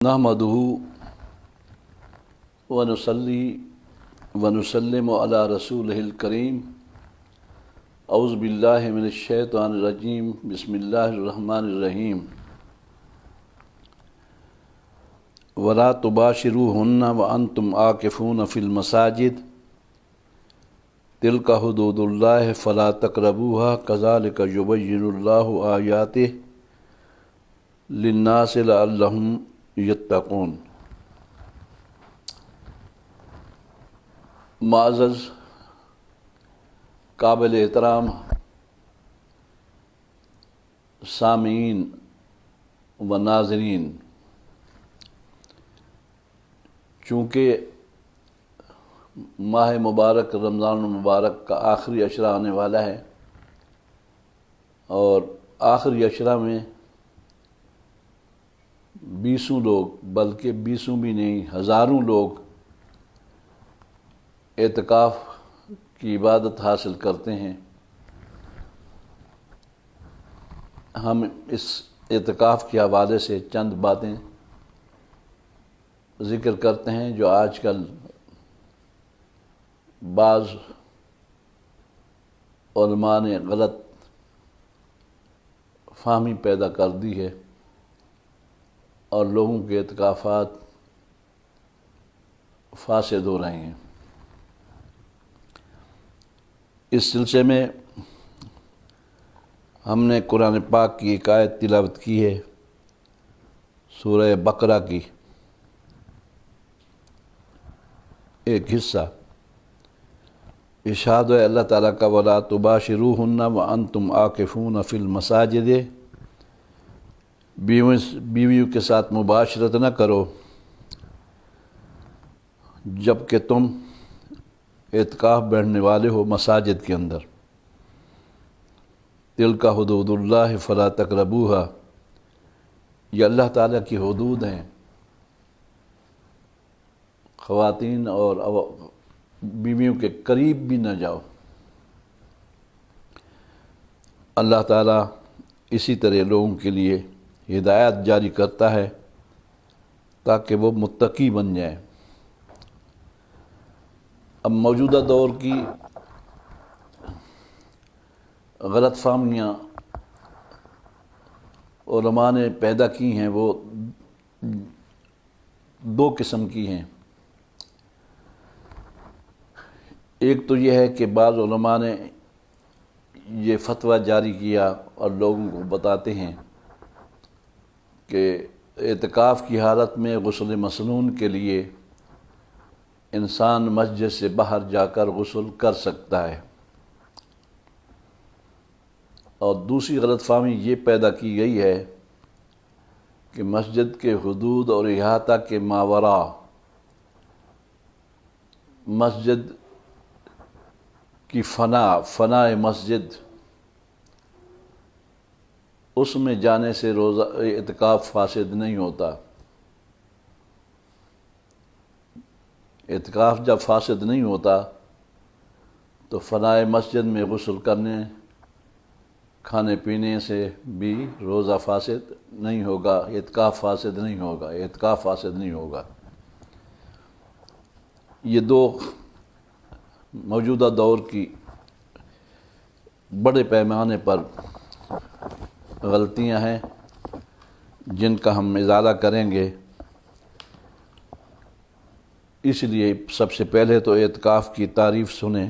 نحمدہ ونصلی ونسلم علی رسولہ الکریم اعوذ باللہ من الشیطان الرجیم بسم اللہ الرحمن الرحیم ولا تباشروہن وانتم عاکفون فی المساجد تلک حدود اللہ فلا تقربوہا کذالک یبین اللہ آیاتہ للناس لعلہم یتقون۔ معزز قابل احترام سامعین و ناظرین، چونکہ ماہ مبارک رمضان المبارک کا آخری عشرہ آنے والا ہے اور آخری عشرہ میں بیسوں لوگ، بلکہ بیسوں بھی نہیں ہزاروں لوگ اعتکاف کی عبادت حاصل کرتے ہیں۔ ہم اس اعتکاف کے حوالے سے چند باتیں ذکر کرتے ہیں جو آج کل بعض علماء نے غلط فہمی پیدا کر دی ہے اور لوگوں کے اعتکافات فاسد ہو رہے ہیں۔ اس سلسلے میں ہم نے قرآن پاک کی ایک آیت تلاوت کی ہے، سورہ بقرہ کی ایک حصہ۔ ارشاد ہے اللہ تعالیٰ کا وَلَا تُبَاشِرُوهُنَّ وَأَنْتُمْ عَاكِفُونَ فِي الْمَسَاجِدِ، بیویوں کے ساتھ مباشرت نہ کرو جب کہ تم اعتکاف بیٹھنے والے ہو مساجد کے اندر۔ تلک حدود اللہ فلا تقربوہا، یہ اللہ تعالیٰ کی حدود ہیں، خواتین اور بیویوں کے قریب بھی نہ جاؤ۔ اللہ تعالیٰ اسی طرح لوگوں کے لیے ہدایت جاری کرتا ہے تاکہ وہ متقی بن جائیں۔ اب موجودہ دور کی غلط فہمیاں علماء نے پیدا کی ہیں، وہ دو قسم کی ہیں۔ ایک تو یہ ہے کہ بعض علماء نے یہ فتویٰ جاری کیا اور لوگوں کو بتاتے ہیں کہ اعتکاف کی حالت میں غسل مسنون کے لیے انسان مسجد سے باہر جا کر غسل کر سکتا ہے، اور دوسری غلط فہمی یہ پیدا کی گئی ہے کہ مسجد کے حدود اور احاطہ کے ماوراء مسجد کی فنا مسجد، اس میں جانے سے روزہ اعتکاف فاسد نہیں ہوتا۔ اعتکاف جب فاسد نہیں ہوتا تو فنائے مسجد میں غسل کرنے، کھانے پینے سے بھی روزہ فاسد نہیں ہوگا، اعتکاف فاسد نہیں ہوگا، اعتکاف فاسد نہیں ہوگا۔ یہ دو موجودہ دور کی بڑے پیمانے پر غلطیاں ہیں جن کا ہم ازالہ کریں گے۔ اس لیے سب سے پہلے تو اعتکاف کی تعریف سنیں۔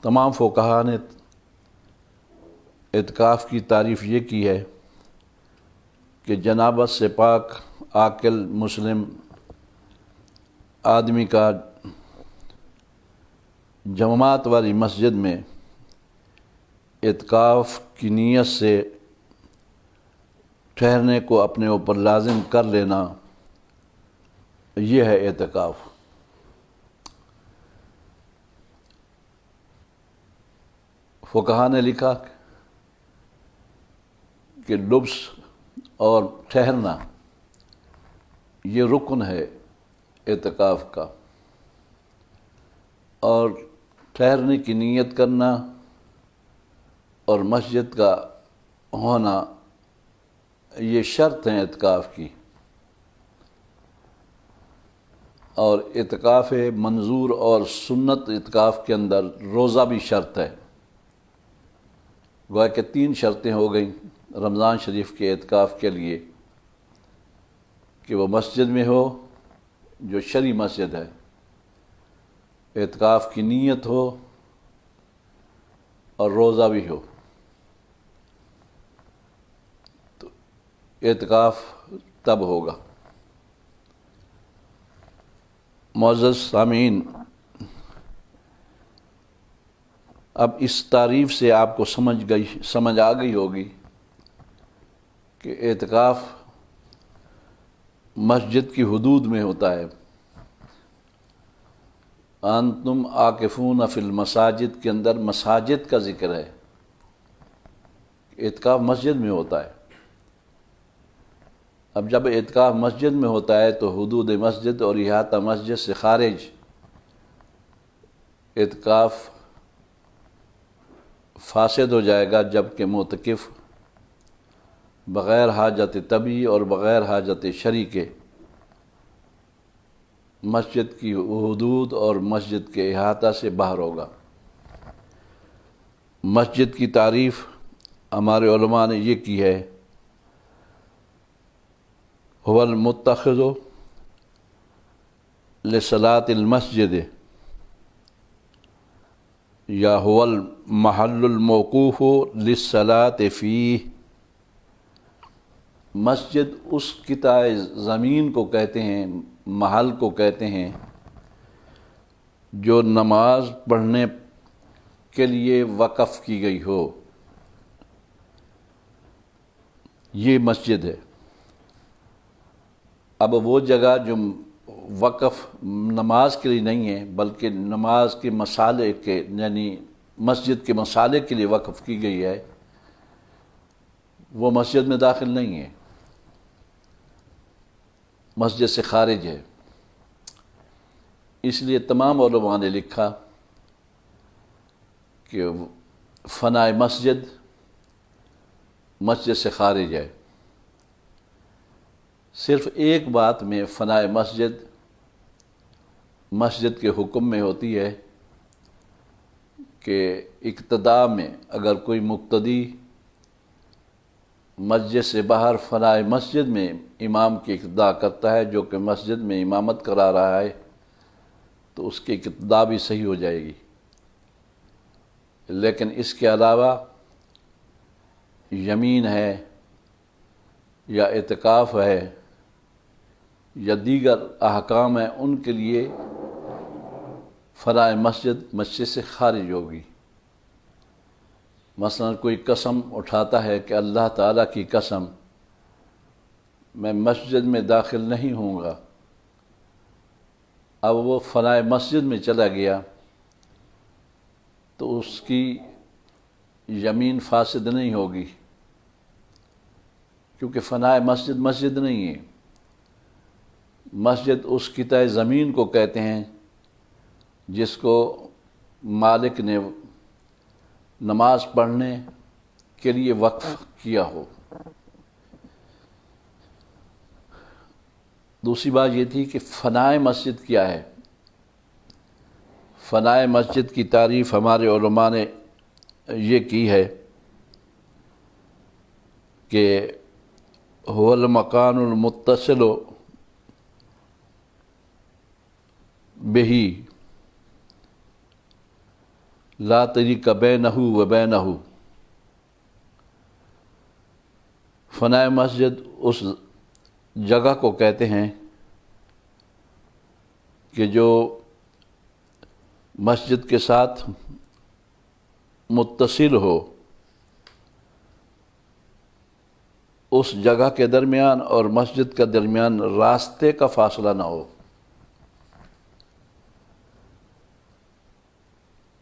تمام فقہاء نے اعتکاف کی تعریف یہ کی ہے کہ جنابت سے پاک عاقل مسلم آدمی کا جماعت والی مسجد میں اعتکاف کی نیت سے ٹھہرنے کو اپنے اوپر لازم کر لینا، یہ ہے اعتکاف۔ فقہاء نے لکھا کہ لبس اور ٹھہرنا یہ رکن ہے اعتکاف کا، اور ٹھہرنے کی نیت کرنا اور مسجد کا ہونا یہ شرط ہیں اعتکاف کی، اور اعتکاف منظور اور سنت اعتکاف کے اندر روزہ بھی شرط ہے۔ گویا کہ 3 شرطیں ہو گئیں رمضان شریف کے اعتکاف کے لیے، کہ وہ مسجد میں ہو جو شرعی مسجد ہے، اعتکاف کی نیت ہو اور روزہ بھی ہو۔ تو اعتکاف تب ہوگا۔ معزز سامعین، اب اس تعریف سے آپ کو سمجھ آ گئی ہوگی کہ اعتکاف مسجد کی حدود میں ہوتا ہے۔ انتم عاکفون فی المساجد کے اندر مساجد کا ذکر ہے، اعتکاف مسجد میں ہوتا ہے۔ اب جب اعتکاف مسجد میں ہوتا ہے تو حدود مسجد اور احاطہ مسجد سے خارج اعتکاف فاسد ہو جائے گا، جبکہ معتکف بغیر حاجت طبی اور بغیر حاجت شرعی کے مسجد کی حدود اور مسجد کے احاطہ سے باہر ہوگا۔ مسجد کی تعریف ہمارے علماء نے یہ کی ہے، هو المتخذ لصلاۃ المسجد، یا هو المحل الموقوف للصلاۃ فیہ۔ مسجد اس قطع زمین کو کہتے ہیں، محل کو کہتے ہیں، جو نماز پڑھنے کے لیے وقف کی گئی ہو، یہ مسجد ہے۔ اب وہ جگہ جو وقف نماز کے لیے نہیں ہے بلکہ نماز کے مصالح کے، یعنی مسجد کے مصالح کے لیے وقف کی گئی ہے، وہ مسجد میں داخل نہیں ہے، مسجد سے خارج ہے۔ اس لیے تمام علماء نے لکھا کہ فنائے مسجد مسجد سے خارج ہے۔ صرف ایک بات میں فنائے مسجد مسجد کے حکم میں ہوتی ہے کہ اقتداء میں اگر کوئی مقتدی مسجد سے باہر فنائے مسجد میں امام کی اقتداء کرتا ہے، جو کہ مسجد میں امامت کرا رہا ہے، تو اس کی اقتداء بھی صحیح ہو جائے گی۔ لیکن اس کے علاوہ یمین ہے یا اعتکاف ہے یا دیگر احکام ہیں، ان کے لیے فنائے مسجد مسجد سے خارج ہوگی۔ مثلا کوئی قسم اٹھاتا ہے کہ اللہ تعالیٰ کی قسم میں مسجد میں داخل نہیں ہوں گا، اب وہ فنائے مسجد میں چلا گیا تو اس کی یمین فاسد نہیں ہوگی، کیونکہ فنائے مسجد مسجد نہیں ہے۔ مسجد اس قطع زمین کو کہتے ہیں جس کو مالک نے نماز پڑھنے کے لیے وقف کیا ہو۔ دوسری بات یہ تھی کہ فنائے مسجد کیا ہے۔ فنائے مسجد کی تعریف ہمارے علماء نے یہ کی ہے کہ هو المکان المتصل بہ لا طریق بینہ و بینہ۔ فنائے مسجد اس جگہ کو کہتے ہیں کہ جو مسجد کے ساتھ متصل ہو، اس جگہ کے درمیان اور مسجد کا درمیان راستے کا فاصلہ نہ ہو۔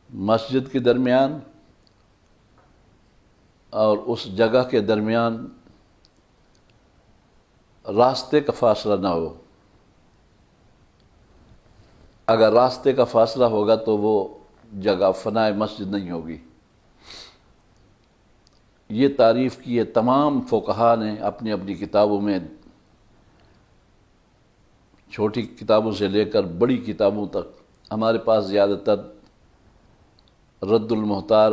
مسجد کے درمیان اور اس جگہ کے درمیان راستے کا فاصلہ نہ ہو۔ اگر راستے کا فاصلہ ہوگا تو وہ جگہ فنائے مسجد نہیں ہوگی۔ یہ تعریف کی ہے تمام فقہا نے اپنی اپنی کتابوں میں، چھوٹی کتابوں سے لے کر بڑی کتابوں تک۔ ہمارے پاس زیادہ تر رد المحتار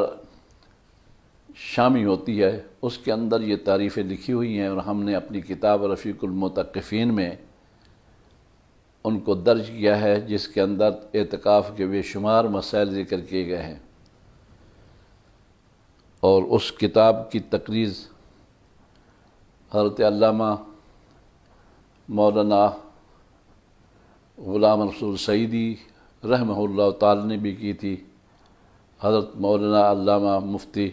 شامی ہوتی ہے، اس کے اندر یہ تعریفیں لکھی ہوئی ہیں، اور ہم نے اپنی کتاب رفیق المتقفین میں ان کو درج کیا ہے، جس کے اندر اعتکاف کے بے شمار مسائل ذکر کیے گئے ہیں۔ اور اس کتاب کی تقریض حضرت علامہ مولانا غلام رسول سعیدی رحمہ اللہ تعالی نے بھی کی تھی، حضرت مولانا علامہ مفتی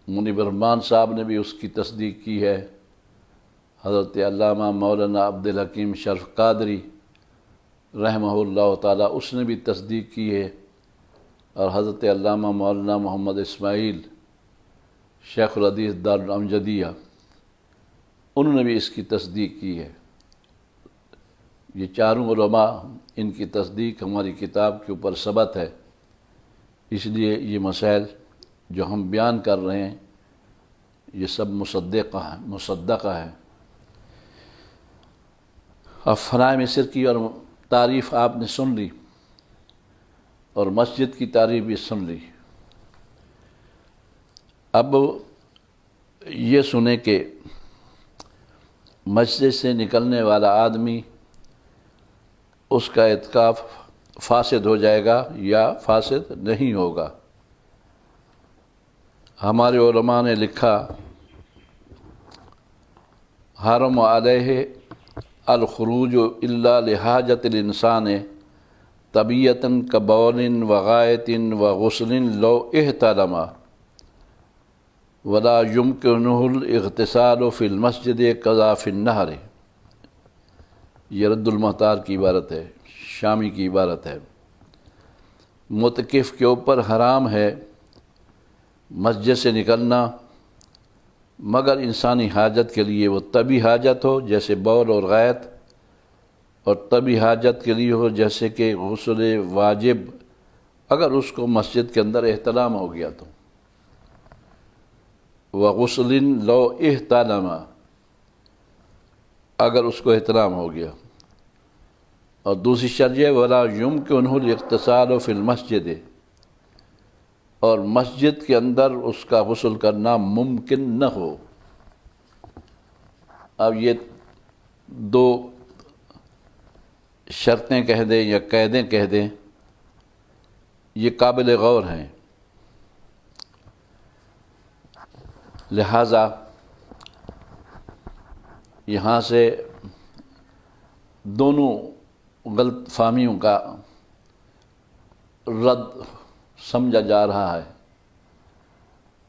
منیب الرحمان صاحب نے بھی اس کی تصدیق کی ہے، حضرت علامہ مولانا عبدالحکیم شرف قادری رحمہ اللہ تعالی اس نے بھی تصدیق کی ہے، اور حضرت علامہ مولانا محمد اسماعیل شیخ الحدیث دارالامجدیہ انہوں نے بھی اس کی تصدیق کی ہے۔ یہ چاروں علماء، ان کی تصدیق ہماری کتاب کے اوپر ثبت ہے، اس لیے یہ مسائل جو ہم بیان کر رہے ہیں یہ سب مصدقہ ہے۔ اب فنائے مصر کی اور تعریف آپ نے سن لی، اور مسجد کی تعریف بھی سن لی۔ اب یہ سنیں کہ مسجد سے نکلنے والا آدمی، اس کا اعتکاف فاسد ہو جائے گا یا فاسد نہیں ہوگا۔ ہمارے علماء نے لکھا، حرم علیہ الخروج الا لحاجت الانسان طبیعتاً کبول وغائط وغسل لو احتلم ولا یمکنہ الاغتسال فی المسجد قضا فی النہر۔ یہ رد المحتار کی عبارت ہے، شامی کی عبارت ہے۔ متکف کے اوپر حرام ہے مسجد سے نکلنا مگر انسانی حاجت کے لیے، وہ طبی حاجت ہو جیسے بول اور غائط، اور طبی حاجت کے لیے ہو جیسے کہ غسل واجب، اگر اس کو مسجد کے اندر احتلام ہو گیا تو، وغسل لو احتلم، اگر اس کو احتلام ہو گیا۔ اور دوسری شرط یہ ولا یمکنہ الاغتسال فی المسجد، اور مسجد کے اندر اس کا غسل کرنا ممکن نہ ہو۔ اب یہ دو شرطیں کہہ دیں یا قیدیں کہہ دیں، یہ قابل غور ہیں۔ لہٰذا یہاں سے دونوں غلط فہمیوں کا رد سمجھا جا رہا ہے۔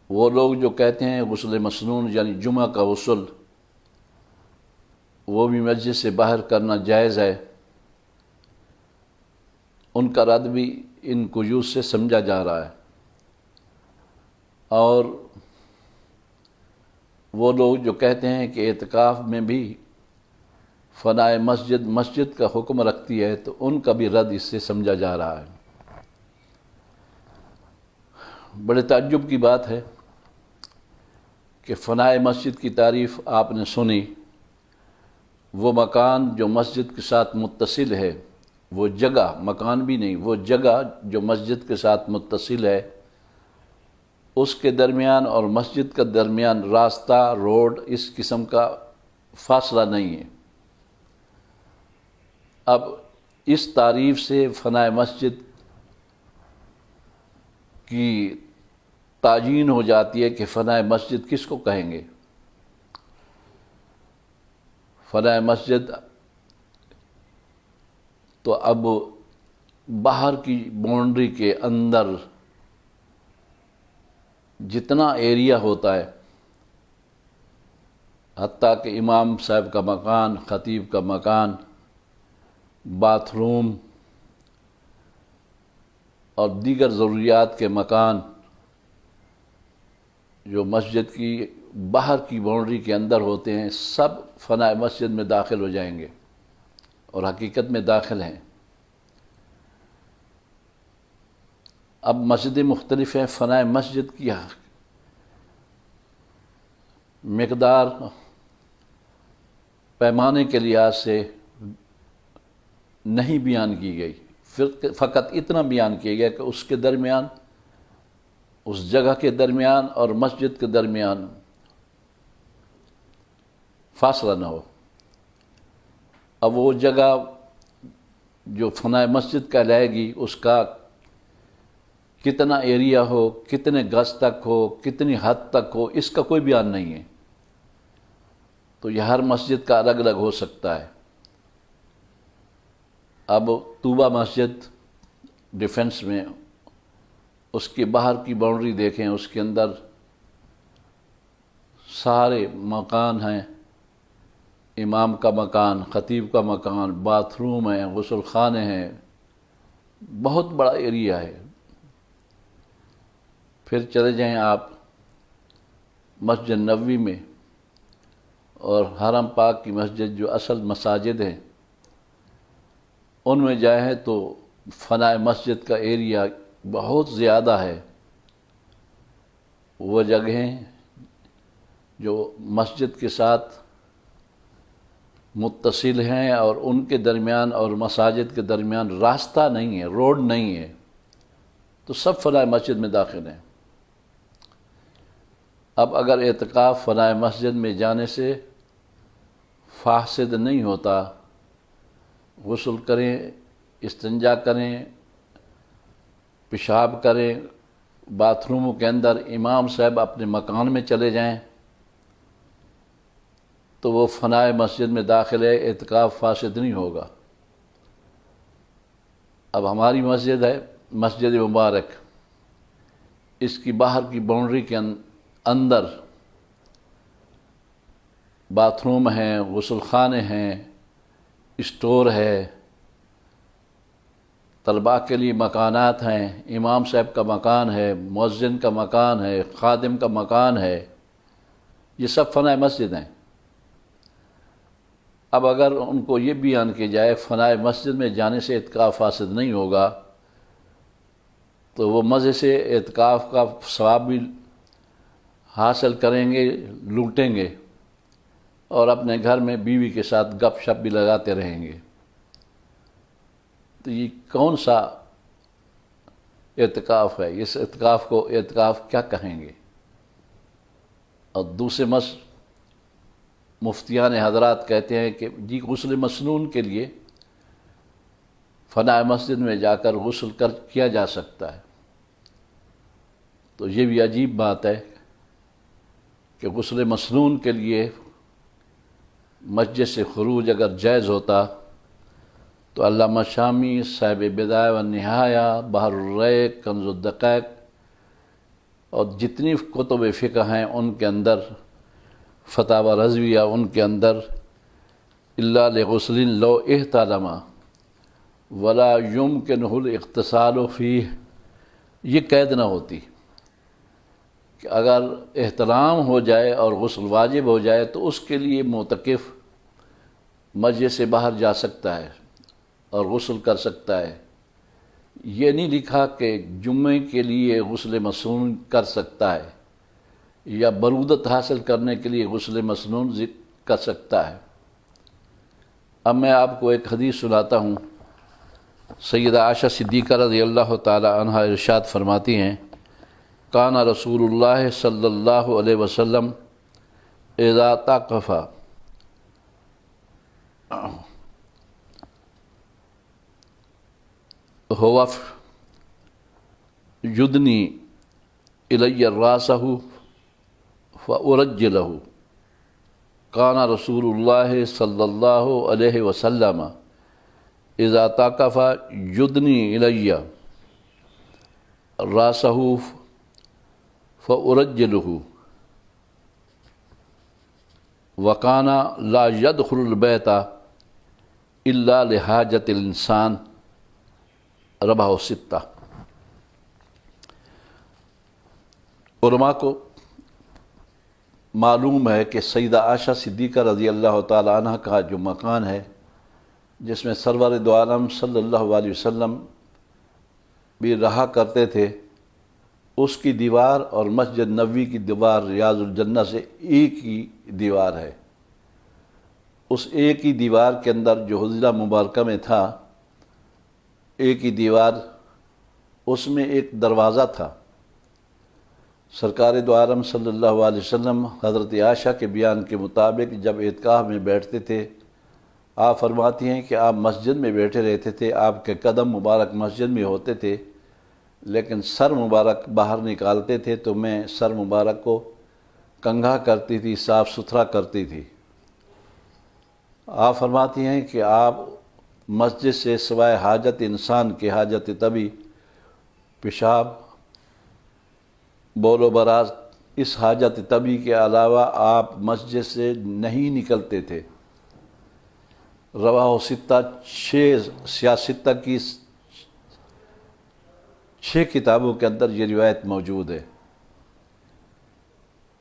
وہ لوگ جو کہتے ہیں غسل مسنون یعنی جمعہ کا غسل وہ بھی مسجد سے باہر کرنا جائز ہے، ان کا رد بھی ان قیود سے سمجھا جا رہا ہے۔ اور وہ لوگ جو کہتے ہیں کہ اعتکاف میں بھی فنائے مسجد کا حکم رکھتی ہے، تو ان کا بھی رد اس سے سمجھا جا رہا ہے۔ بڑے تعجب کی بات ہے کہ فنائے مسجد کی تعریف آپ نے سنی، وہ مکان جو مسجد کے ساتھ متصل ہے، وہ جگہ، مکان بھی نہیں، وہ جگہ جو مسجد کے ساتھ متصل ہے، اس کے درمیان اور مسجد کا درمیان راستہ، روڈ، اس قسم کا فاصلہ نہیں ہے۔ اب اس تعریف سے فنائے مسجد کی تعیین ہو جاتی ہے کہ فنائے مسجد کس کو کہیں گے۔ فنائے مسجد تو اب باہر کی باؤنڈری کے اندر جتنا ایریا ہوتا ہے، حتیٰ کہ امام صاحب کا مکان، خطیب کا مکان، باتھ روم اور دیگر ضروریات کے مکان جو مسجد کی باہر کی باؤنڈری کے اندر ہوتے ہیں، سب فنائے مسجد میں داخل ہو جائیں گے، اور حقیقت میں داخل ہیں۔ اب مسجدیں مختلف ہیں، فنائے مسجد کی مقدار پیمانے کے لحاظ سے نہیں بیان کی گئی، فقط اتنا بیان کیا گیا کہ اس کے درمیان، اس جگہ کے درمیان اور مسجد کے درمیان فاصلہ نہ ہو۔ اب وہ جگہ جو فنائے مسجد کہلائے گی اس کا کتنا ایریا ہو، کتنے گز تک ہو، کتنی حد تک ہو، اس کا کوئی بیان نہیں ہے۔ تو یہ ہر مسجد کا الگ الگ ہو سکتا ہے۔ اب طوبہ مسجد ڈیفنس میں، اس کے باہر کی باؤنڈری دیکھیں، اس کے اندر سارے مکان ہیں، امام کا مکان، خطیب کا مکان، باتھ روم ہیں، غسل خانے ہیں، بہت بڑا ایریا ہے۔ پھر چلے جائیں آپ مسجد نبوی میں اور حرم پاک کی مسجد جو اصل مساجد ہیں ان میں جائیں تو فنائے مسجد کا ایریا بہت زیادہ ہے۔ وہ جگہیں جو مسجد کے ساتھ متصل ہیں اور ان کے درمیان اور مساجد کے درمیان راستہ نہیں ہے، روڈ نہیں ہے، تو سب فنائے مسجد میں داخل ہیں۔ اب اگر اعتکاف فنائے مسجد میں جانے سے فاسد نہیں ہوتا، غسل کریں، استنجا کریں، پیشاب کریں، باتھ روموں کے اندر امام صاحب اپنے مکان میں چلے جائیں، تو وہ فنائے مسجد میں داخل ہے، اعتکاف فاسد نہیں ہوگا۔ اب ہماری مسجد ہے مسجد مبارک، اس کی باہر کی باؤنڈری کے اندر باتھ روم ہیں، غسل خانے ہیں، اسٹور ہے، طلباء کے لیے مکانات ہیں، امام صاحب کا مکان ہے، مؤذن کا مکان ہے، خادم کا مکان ہے، یہ سب فنائے مسجد ہیں۔ اب اگر ان کو یہ بیان کیا جائے فنائے مسجد میں جانے سے اعتکاف فاسد نہیں ہوگا، تو وہ مزے سے اعتکاف کا ثواب بھی حاصل کریں گے، لوٹیں گے، اور اپنے گھر میں بیوی کے ساتھ گپ شپ بھی لگاتے رہیں گے۔ تو یہ کون سا اعتکاف ہے؟ اس اعتکاف کو اعتکاف کیا کہیں گے؟ اور دوسرے مفتیان حضرات کہتے ہیں کہ جی غسل مسنون کے لیے فنائے مسجد میں جا کر غسل کیا جا سکتا ہے۔ تو یہ بھی عجیب بات ہے کہ غسل مسنون کے لیے مسجد سے خروج اگر جائز ہوتا تو علامہ شامی صاحب بدایہ و نہایہ، بحر الریق، کنز الدقائق اور جتنی کتب فقہ ہیں ان کے اندر، فتاوی رضویہ ان کے اندر، الا لغسل لو احتلم ولا یمکنہ الاغتسال فیہ، یہ قید نہ ہوتی کہ اگر احتلام ہو جائے اور غسل واجب ہو جائے تو اس کے لیے معتکف مسجد سے باہر جا سکتا ہے اور غسل کر سکتا ہے۔ یہ نہیں لکھا کہ جمعے کے لیے غسل مسنون کر سکتا ہے یا برودت حاصل کرنے کے لیے غسل مسنون کر سکتا ہے۔ اب میں آپ کو ایک حدیث سناتا ہوں۔ سیدہ عائشہ صدیقہ رضی اللہ تعالی عنہا ارشاد فرماتی ہیں، کان رسول اللہ صلی اللہ علیہ وسلم اذا اعتکف هو یدنی الی راسہ فارجلہ، کان رسول اللہ صلی اللہ علیہ وسلم اذا اعتکف یدنی الی راسہ فارجلہ، وکان لا يدخل البیت الا لحاجت الانسان، رواہ ستہ۔ علماء کو معلوم ہے کہ سیدہ عائشہ صدیقہ رضی اللہ تعالی عنہ کا جو مکان ہے جس میں سرور دو عالم صلی اللہ علیہ وسلم بھی رہا کرتے تھے، اس کی دیوار اور مسجد نبوی کی دیوار ریاض الجنہ سے ایک ہی دیوار ہے۔ اس ایک ہی دیوار کے اندر جو حجرہ مبارکہ میں تھا، ایک ہی دیوار، اس میں ایک دروازہ تھا۔ سرکار دو عالم صلی اللہ علیہ وسلم حضرت عائشہ کے بیان کے مطابق جب اعتکاف میں بیٹھتے تھے، آپ فرماتی ہیں کہ آپ مسجد میں بیٹھے رہتے تھے، آپ کے قدم مبارک مسجد میں ہوتے تھے، لیکن سر مبارک باہر نکالتے تھے تو میں سر مبارک کو کنگھا کرتی تھی، صاف ستھرا کرتی تھی۔ آپ فرماتی ہیں کہ آپ مسجد سے سوائے حاجت انسان کے، حاجت طبی، پیشاب، بول و براز، اس حاجت طبی کے علاوہ آپ مسجد سے نہیں نکلتے تھے۔ رواہ ستہ، سیاستہ کی 6 کتابوں کے اندر یہ روایت موجود ہے۔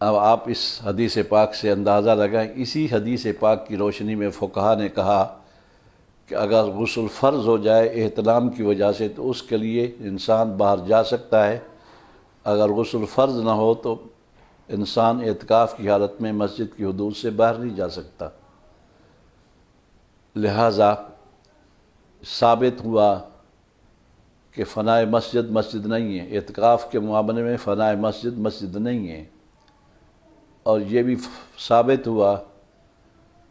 اب آپ اس حدیث پاک سے اندازہ لگائیں۔ اسی حدیث پاک کی روشنی میں فقہا نے کہا کہ اگر غسل فرض ہو جائے احتلام کی وجہ سے تو اس کے لیے انسان باہر جا سکتا ہے، اگر غسل فرض نہ ہو تو انسان اعتکاف کی حالت میں مسجد کی حدود سے باہر نہیں جا سکتا۔ لہٰذا ثابت ہوا کہ فنائے مسجد مسجد نہیں ہے، اعتکاف کے معاملے میں فنائے مسجد مسجد نہیں ہے۔ اور یہ بھی ثابت ہوا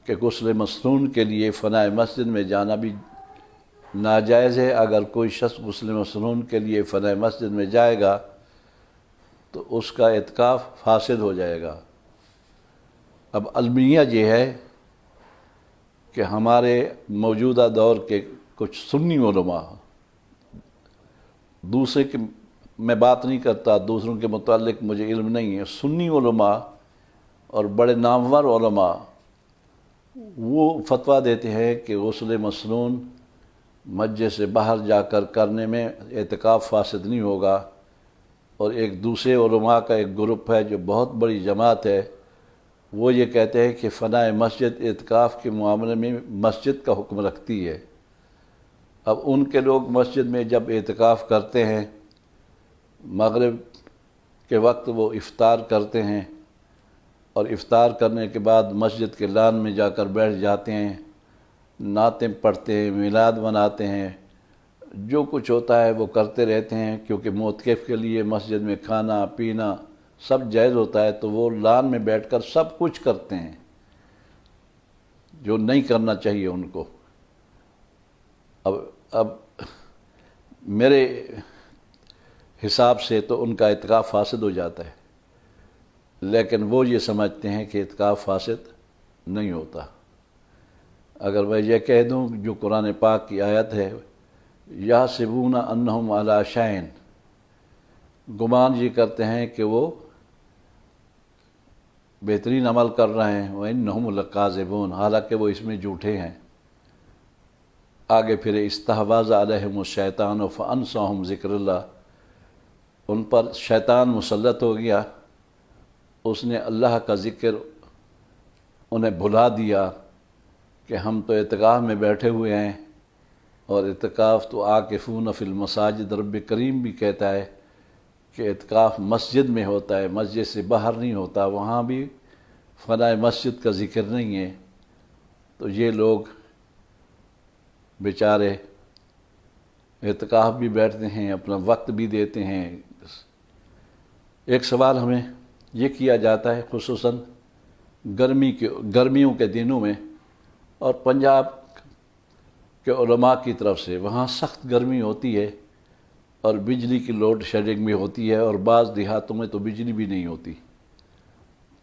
کہ غسل مسنون کے لیے فنائے مسجد میں جانا بھی ناجائز ہے۔ اگر کوئی شخص غسل مسنون کے لیے فنائے مسجد میں جائے گا تو اس کا اعتکاف فاسد ہو جائے گا۔ اب المیہ یہ ہے کہ ہمارے موجودہ دور کے کچھ سنی علماء، دوسرے کی میں بات نہیں کرتا، دوسروں کے متعلق مجھے علم نہیں ہے، سنی علماء اور بڑے نامور علماء وہ فتویٰ دیتے ہیں کہ غسل مسنون مسجد سے باہر جا کر کرنے میں اعتکاف فاسد نہیں ہوگا، اور ایک دوسرے علماء کا ایک گروپ ہے جو بہت بڑی جماعت ہے، وہ یہ کہتے ہیں کہ فنائے مسجد اعتکاف کے معاملے میں مسجد کا حکم رکھتی ہے۔ اب ان کے لوگ مسجد میں جب اعتکاف کرتے ہیں، مغرب کے وقت وہ افطار کرتے ہیں، اور افطار کرنے کے بعد مسجد کے لان میں جا کر بیٹھ جاتے ہیں، نعتیں پڑھتے ہیں، میلاد مناتے ہیں، جو کچھ ہوتا ہے وہ کرتے رہتے ہیں، کیونکہ معتکف کے لیے مسجد میں کھانا پینا سب جائز ہوتا ہے، تو وہ لان میں بیٹھ کر سب کچھ کرتے ہیں جو نہیں کرنا چاہیے ان کو۔ اب میرے حساب سے تو ان کا اعتکاف فاسد ہو جاتا ہے، لیکن وہ یہ سمجھتے ہیں کہ اعتکاف فاسد نہیں ہوتا۔ اگر میں یہ کہہ دوں جو قرآن پاک کی آیت ہے، یحسبون انہم علی شیء، گمان یہ کرتے ہیں کہ وہ بہترین عمل کر رہے ہیں، وانہم لکاذبون، حالانکہ وہ اس میں جھوٹے ہیں۔ آگے پھر استحوذ علیہم الشیطان فانساہم ذکر اللہ، ان پر شیطان مسلط ہو گیا، اس نے اللہ کا ذکر انہیں بھلا دیا کہ ہم تو اعتکاف میں بیٹھے ہوئے ہیں، اور اعتکاف تو عاکفون فی المساجد، رب کریم بھی کہتا ہے کہ اعتکاف مسجد میں ہوتا ہے، مسجد سے باہر نہیں ہوتا، وہاں بھی فنائے مسجد کا ذکر نہیں ہے۔ تو یہ لوگ بیچارے اعتکاف بھی بیٹھتے ہیں، اپنا وقت بھی دیتے ہیں۔ ایک سوال ہمیں یہ کیا جاتا ہے خصوصاً گرمیوں کے دنوں میں، اور پنجاب کے علماء کی طرف سے، وہاں سخت گرمی ہوتی ہے اور بجلی کی لوڈ شیڈنگ بھی ہوتی ہے، اور بعض دیہاتوں میں تو بجلی بھی نہیں ہوتی،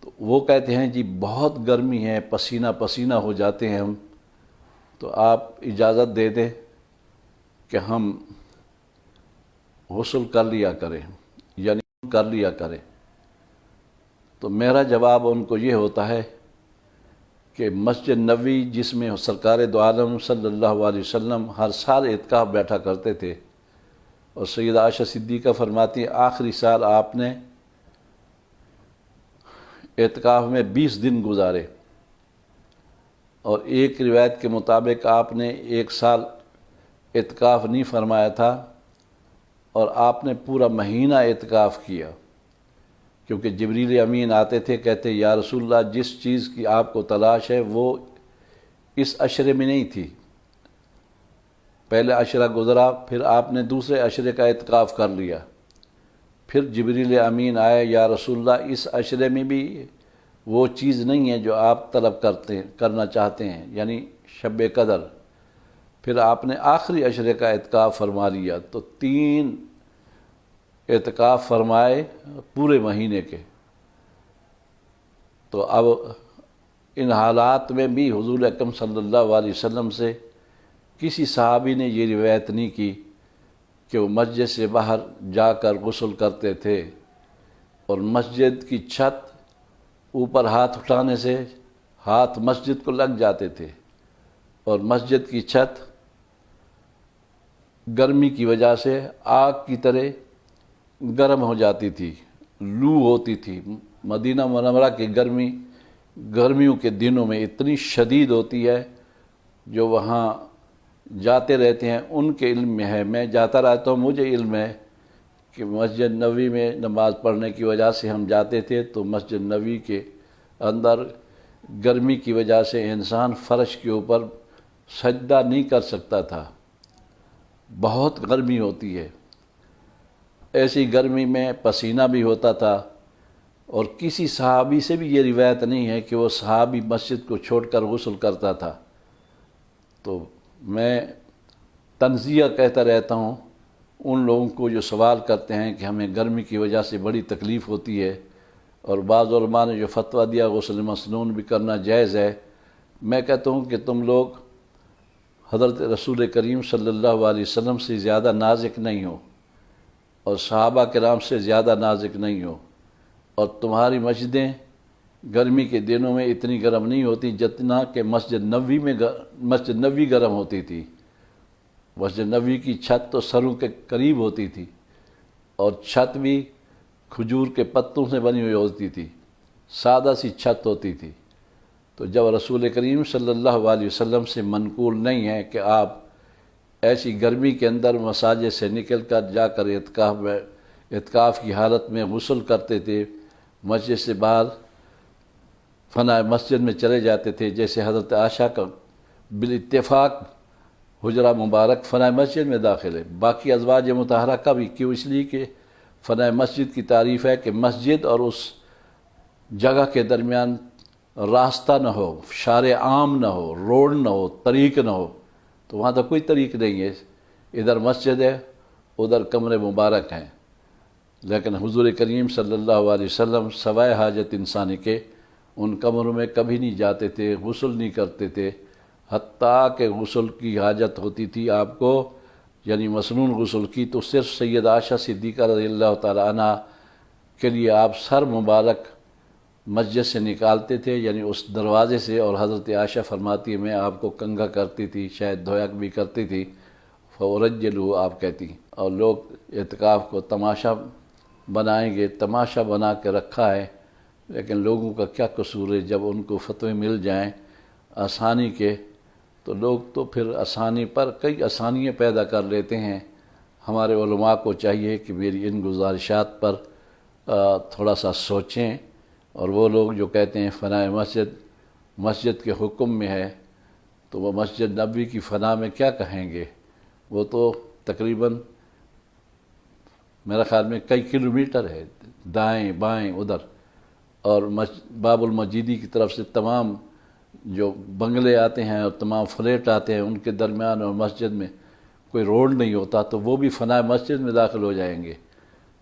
تو وہ کہتے ہیں جی بہت گرمی ہے، پسینہ پسینہ ہو جاتے ہیں ہم، تو آپ اجازت دے دیں کہ ہم غسل کر لیا کریں، یعنی کر لیا کریں۔ تو میرا جواب ان کو یہ ہوتا ہے کہ مسجد نبوی جس میں سرکار دو عالم صلی اللہ علیہ وسلم ہر سال اعتکاف بیٹھا کرتے تھے، اور سیدہ عائشہ صدیقہ فرماتی ہیں آخری سال آپ نے اعتکاف میں 20 دن گزارے، اور ایک روایت کے مطابق آپ نے 1 سال اعتکاف نہیں فرمایا تھا، اور آپ نے پورا مہینہ اعتکاف کیا، کیونکہ جبریل امین آتے تھے، کہتے یا رسول اللہ جس چیز کی آپ کو تلاش ہے وہ اس عشرے میں نہیں تھی۔ پہلے عشرہ گزرا، پھر آپ نے دوسرے عشرے کا اعتکاف کر لیا، پھر جبریل امین آئے، یا رسول اللہ اس عشرے میں بھی وہ چیز نہیں ہے جو آپ طلب کرنا چاہتے ہیں، یعنی شب قدر۔ پھر آپ نے آخری عشرے کا اعتکاف فرما لیا، تو 3 اعتکاف فرمائے پورے مہینے کے۔ تو اب ان حالات میں بھی حضور اکرم صلی اللہ علیہ وسلم سے کسی صحابی نے یہ روایت نہیں کی کہ وہ مسجد سے باہر جا کر غسل کرتے تھے اور مسجد کی چھت اوپر ہاتھ اٹھانے سے ہاتھ مسجد کو لگ جاتے تھے، اور مسجد کی چھت گرمی کی وجہ سے آگ کی طرح گرم ہو جاتی تھی، لو ہوتی تھی۔ مدینہ منورہ کی گرمیوں کے دنوں میں اتنی شدید ہوتی ہے، جو وہاں جاتے رہتے ہیں ان کے علم میں ہے، میں جاتا رہتا ہوں، مجھے علم ہے کہ مسجد نبوی میں نماز پڑھنے کی وجہ سے ہم جاتے تھے، تو مسجد نبوی کے اندر گرمی کی وجہ سے انسان فرش کے اوپر سجدہ نہیں کر سکتا تھا، بہت گرمی ہوتی ہے۔ ایسی گرمی میں پسینہ بھی ہوتا تھا، اور کسی صحابی سے بھی یہ روایت نہیں ہے کہ وہ صحابی مسجد کو چھوڑ کر غسل کرتا تھا۔ تو میں تنزیہ کہتا رہتا ہوں ان لوگوں کو جو سوال کرتے ہیں کہ ہمیں گرمی کی وجہ سے بڑی تکلیف ہوتی ہے، اور بعض علماء نے جو فتویٰ دیا غسل مسنون بھی کرنا جائز ہے، میں کہتا ہوں کہ تم لوگ حضرت رسول کریم صلی اللہ علیہ وسلم سے زیادہ نازک نہیں ہو، اور صحابہ کرام سے زیادہ نازک نہیں ہو، اور تمہاری مسجدیں گرمی کے دنوں میں اتنی گرم نہیں ہوتی جتنا کہ مسجد نبوی گرم ہوتی تھی۔ مسجد نبوی کی چھت تو سروں کے قریب ہوتی تھی، اور چھت بھی کھجور کے پتوں سے بنی ہوئی ہوتی تھی، سادہ سی چھت ہوتی تھی۔ تو جب رسول کریم صلی اللہ علیہ وسلم سے منقول نہیں ہے کہ آپ ایسی گرمی کے اندر مساجد سے نکل کر جا کر اعتکاف کی حالت میں غسل کرتے تھے، مسجد سے باہر فنا مسجد میں چلے جاتے تھے، جیسے حضرت عائشہ کا بالاتفاق حجرہ مبارک فنا مسجد میں داخل ہے، باقی ازواج مطہرہ کا بھی، کیوں؟ اس لیے کہ فنا مسجد کی تعریف ہے کہ مسجد اور اس جگہ کے درمیان راستہ نہ ہو، شارع عام نہ ہو، روڈ نہ ہو، طریق نہ ہو، تو وہاں تو کوئی طریق نہیں ہے، ادھر مسجد ہے ادھر کمرے مبارک ہیں۔ لیکن حضور کریم صلی اللہ علیہ وسلم سوائے حاجت انسانی کے ان کمروں میں کبھی نہیں جاتے تھے، غسل نہیں کرتے تھے، حتیٰ کہ غسل کی حاجت ہوتی تھی آپ کو، یعنی مسنون غسل کی، تو صرف سید عائشہ صدیقہ رضی اللہ تعالیٰ عنہ کے لیے آپ سر مبارک مسجد سے نکالتے تھے، یعنی اس دروازے سے، اور حضرت عائشہ فرماتی ہے میں آپ کو کنگھا کرتی تھی، شاید دھویا بھی کرتی تھی، فورجلوا آپ کہتی، اور لوگ اعتکاف کو تماشا بنائیں گے، تماشا بنا کے رکھا ہے، لیکن لوگوں کا کیا قصور ہے؟ جب ان کو فتوے مل جائیں آسانی کے، تو لوگ تو پھر آسانی پر کئی آسانیاں پیدا کر لیتے ہیں۔ ہمارے علماء کو چاہیے کہ میری ان گزارشات پر تھوڑا سا سوچیں، اور وہ لوگ جو کہتے ہیں فنا مسجد کے حکم میں ہے، تو وہ مسجد نبوی کی فنا میں کیا کہیں گے؟ وہ تو تقریباً میرا خیال میں کئی کلومیٹر ہے، دائیں بائیں ادھر، اور باب المجیدی کی طرف سے تمام جو بنگلے آتے ہیں اور تمام فلیٹ آتے ہیں، ان کے درمیان اور مسجد میں کوئی روڈ نہیں ہوتا، تو وہ بھی فنا مسجد میں داخل ہو جائیں گے،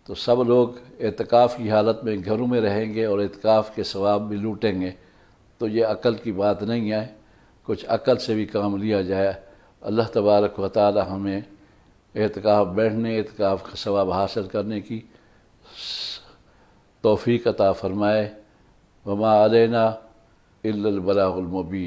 تو سب لوگ اعتکاف کی حالت میں گھروں میں رہیں گے اور اعتکاف کے ثواب بھی لوٹیں گے۔ تو یہ عقل کی بات نہیں ہے، کچھ عقل سے بھی کام لیا جائے۔ اللہ تبارک و تعالی ہمیں اعتکاف بیٹھنے، اعتکاف کا ثواب حاصل کرنے کی توفیق عطا فرمائے۔ وما علینا الا البلاغ المبین۔